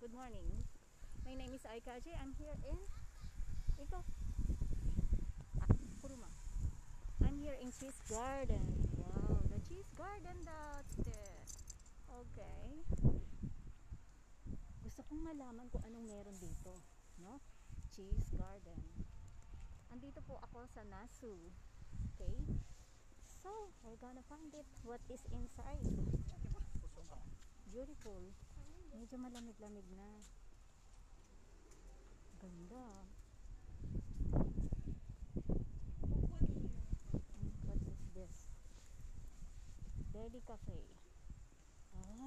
good morning. My name is Aikaji. I'm here in ito. Kuruma. I'm here in Cheese Garden. Wow, the Cheese Garden dati. Okay. Gusto kong malaman kung anong meron dito, no? Cheese Garden. Andito po ako sa Nasu. Okay? So, we're gonna find it. What is inside? Beautiful. Medyo malamig-lamig na. Ganda. What is this? Deli Cafe.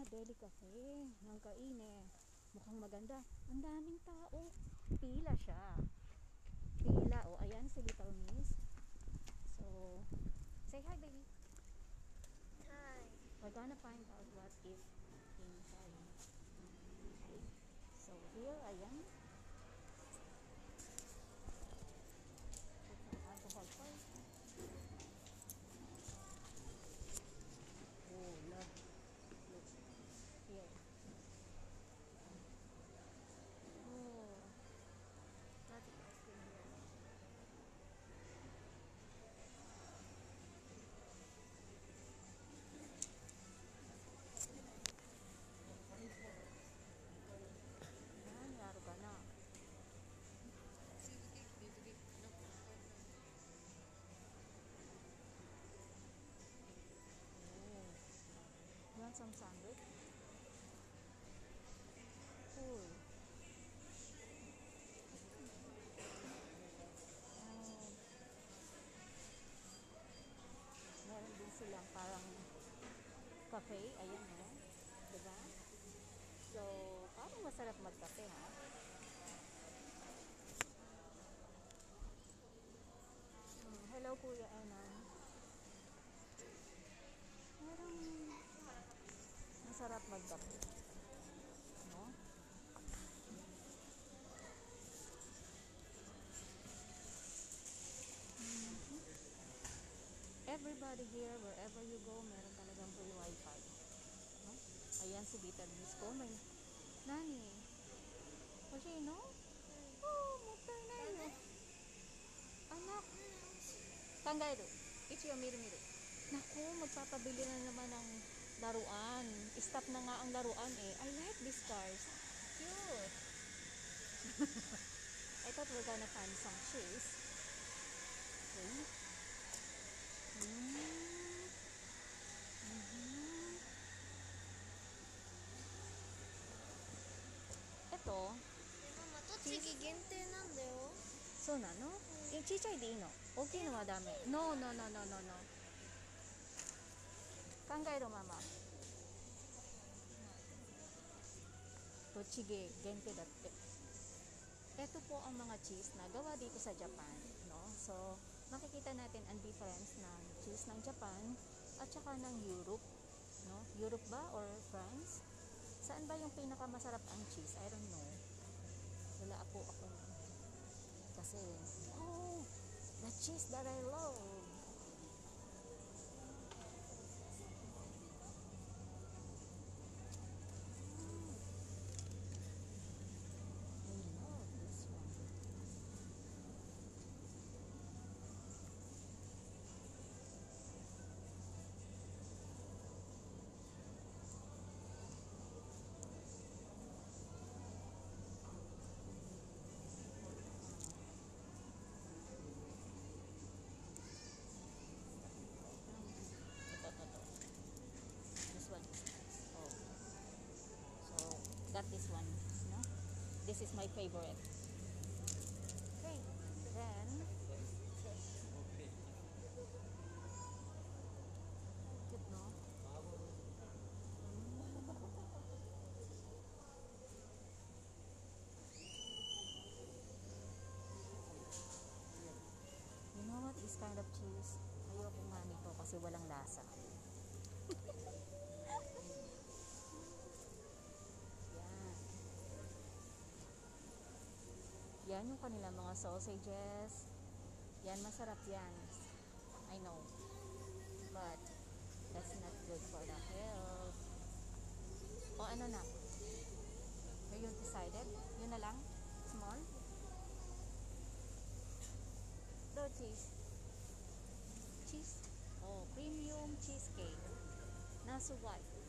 Deli Cafe. Ng Kaine. Mukhang maganda. Ang daming tao. Pila siya. Pila. O, ayan si Little Miss. So, say hi, baby. Hi. We're gonna find out what is inside. So, here, ayan. Put some alcohol first. Oh, love. Look. Here. Oh. Lots of ice cream here. Ayan, yaro ka na. Oh. You want some sandwich? Cool. Oh. Meron din silang parang cafe. Ayan, no? Diba? So, parang masarap magkape, ha? Hello, Kuya Enan. Parang masarap magkape. No? Everybody here, wherever you go, meron talagang free wifi. No? Ayan si Little Miss ko. May nani? Hoshino? Oh, motai nai yo. Anak. Kangaeru. Ichiyo miru-miru. Naku, magpapabili na naman ng laruan. Stop na nga ang laruan eh. I like these cars. Cute. I thought we're gonna find some cheese. Okay. Ito, ママ、栃木限定なんだよ。そうなの？ちっちゃいでいいの？大きいのはダメ。No, no, no, no, no, no. 考えろ、ママ。栃木限定だって。Ito po ang mga cheese na gawa dito sa Japan, no? So, makikita natin ang difference ng cheese ng Japan at saka ng Europe, no? Europe ba or France? Saan ba yung pinakamasarap ang cheese? I don't know. Wala ako kasi the cheese that I love. This one is nice. Oh. So, got this one, no? This is my favorite. Okay, then cute, no? You know what? This kind of cheese, ayoko nga nito kasi walang lasa. Yan. Yan yung kanilang mga sausages. Yan, masarap yan. I know. But, that's not good for the health. O ano na? Ngayon, decide na lang? Small? Do cheese. Cheese? Oh, premium cheesecake. Nasu white.